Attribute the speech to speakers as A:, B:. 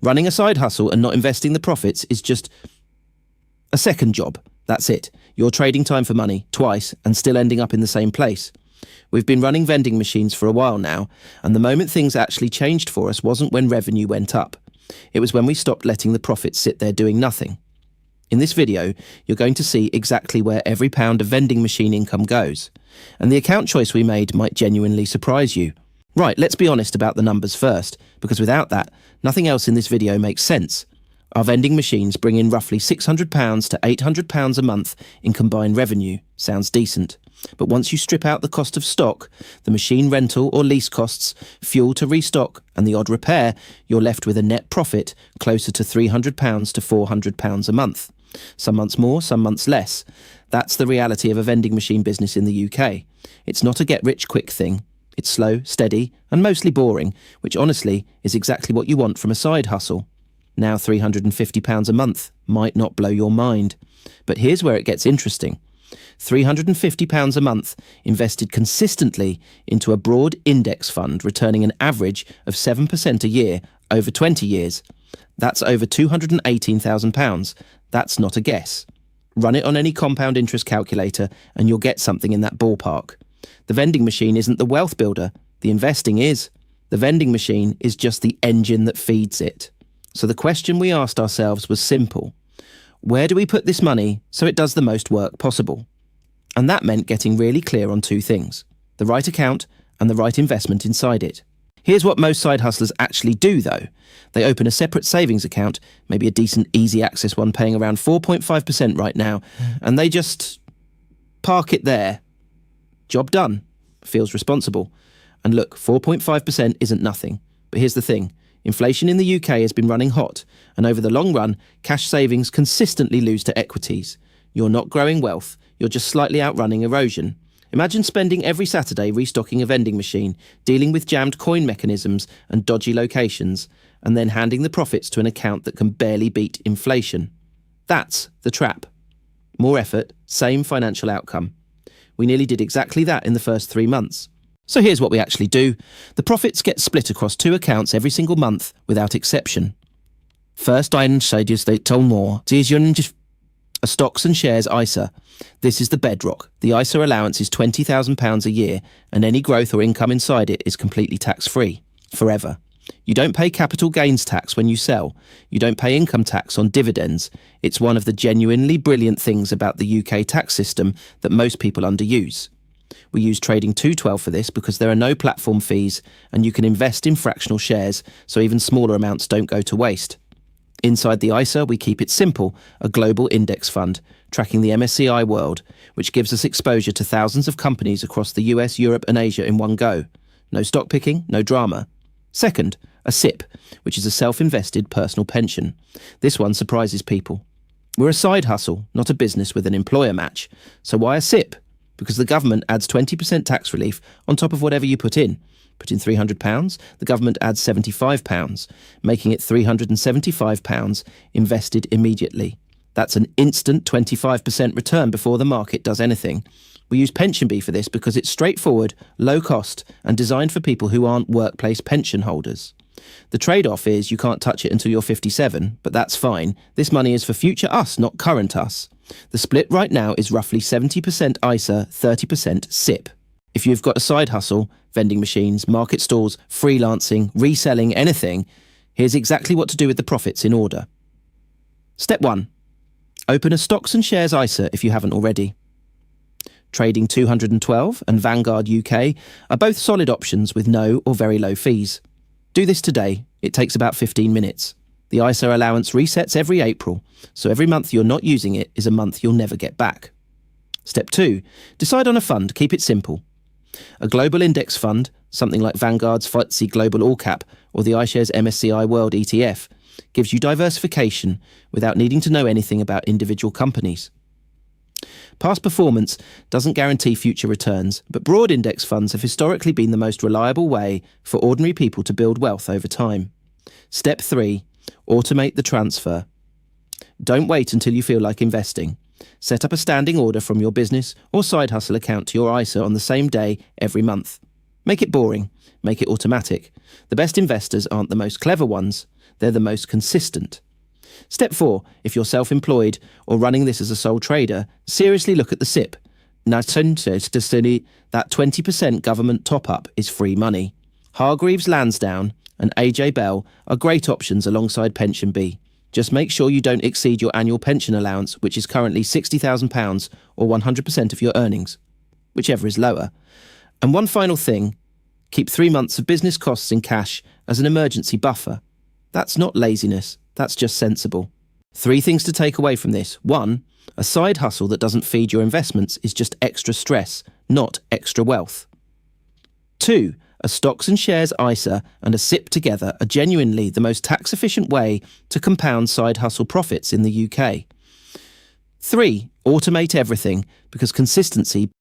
A: Running a side hustle and not investing the profits is just a second job. That's it. You're trading time for money twice and still ending up in the same place. We've been running vending machines for a while now, and the moment things actually changed for us wasn't when revenue went up. It was when we stopped letting the profits sit there doing nothing. In this video, you're going to see exactly where every pound of vending machine income goes, and the account choice we made might genuinely surprise you. Right, let's be honest about the numbers first, because without that, nothing else in this video makes sense. Our vending machines bring in roughly £600 to £800 a month in combined revenue. Sounds decent. But once you strip out the cost of stock, the machine rental or lease costs, fuel to restock, and the odd repair, you're left with a net profit closer to £300 to £400 a month. Some months more, some months less. That's the reality of a vending machine business in the UK. It's not a get-rich-quick thing. It's slow, steady, and mostly boring, which honestly is exactly what you want from a side hustle. Now £350 a month might not blow your mind. But here's where it gets interesting. £350 a month invested consistently into a broad index fund returning an average of 7% a year over 20 years. That's over £218,000. That's not a guess. Run it on any compound interest calculator and you'll get something in that ballpark. The vending machine isn't the wealth builder, the investing is. The vending machine is just the engine that feeds it. So the question we asked ourselves was simple. Where do we put this money so it does the most work possible? And that meant getting really clear on two things, the right account and the right investment inside it. Here's what most side hustlers actually do though. They open a separate savings account, maybe a decent easy access one paying around 4.5% right now, and they just park it there. Job done. Feels responsible. And look, 4.5% isn't nothing. But here's the thing. Inflation in the UK has been running hot, and over the long run, cash savings consistently lose to equities. You're not growing wealth, you're just slightly outrunning erosion. Imagine spending every Saturday restocking a vending machine, dealing with jammed coin mechanisms and dodgy locations, and then handing the profits to an account that can barely beat inflation. That's the trap. More effort, same financial outcome. We nearly did exactly that in the first 3 months. So here's what we actually do. The profits get split across 2 accounts every single month without exception. First a stocks and shares ISA. This is the bedrock. The ISA allowance is £20,000 a year, and any growth or income inside it is completely tax-free, forever. You don't pay capital gains tax when you sell. You don't pay income tax on dividends. It's one of the genuinely brilliant things about the UK tax system that most people underuse. We use Trading 212 for this because there are no platform fees and you can invest in fractional shares, so even smaller amounts don't go to waste. Inside the ISA, we keep it simple, a global index fund, tracking the MSCI World, which gives us exposure to thousands of companies across the US, Europe and Asia in one go. No stock picking, no drama. Second, a SIPP, which is a self-invested personal pension. This one surprises people. We're a side hustle, not a business with an employer match. So why a SIPP? Because the government adds 20% tax relief on top of whatever you put in. Put in £300, the government adds £75, making it £375 invested immediately. That's an instant 25% return before the market does anything. We use PensionBee for this because it's straightforward, low cost, and designed for people who aren't workplace pension holders. The trade-off is you can't touch it until you're 57, but that's fine. This money is for future us, not current us. The split right now is roughly 70% ISA, 30% SIPP. If you've got a side hustle, vending machines, market stalls, freelancing, reselling, anything, here's exactly what to do with the profits in order. Step 1. Open a stocks and shares ISA if you haven't already. Trading 212 and Vanguard UK are both solid options with no or very low fees. Do this today. It takes about 15 minutes. The ISA allowance resets every April, so every month you're not using it is a month you'll never get back. Step 2. Decide on a fund. Keep it simple. A global index fund, something like Vanguard's FTSE Global All Cap or the iShares MSCI World ETF, gives you diversification without needing to know anything about individual companies. Past performance doesn't guarantee future returns, but broad index funds have historically been the most reliable way for ordinary people to build wealth over time. Step 3. Automate the transfer. Don't wait until you feel like investing. Set up a standing order from your business or side hustle account to your ISA on the same day every month. Make it boring. Make it automatic. The best investors aren't the most clever ones. they're the most consistent. Step 4. If you're self-employed or running this as a sole trader, seriously look at the SIPP. Now, that 20% government top-up is free money. Hargreaves Lansdowne and AJ Bell are great options alongside Pension B. Just make sure you don't exceed your annual pension allowance, which is currently £60,000 or 100% of your earnings, whichever is lower. And one final thing, keep 3 months of business costs in cash as an emergency buffer. That's not laziness, that's just sensible. 3 things to take away from this. 1, a side hustle that doesn't feed your investments is just extra stress, not extra wealth. 2, a stocks and shares ISA and a SIPP together are genuinely the most tax-efficient way to compound side hustle profits in the UK. 3, automate everything because consistency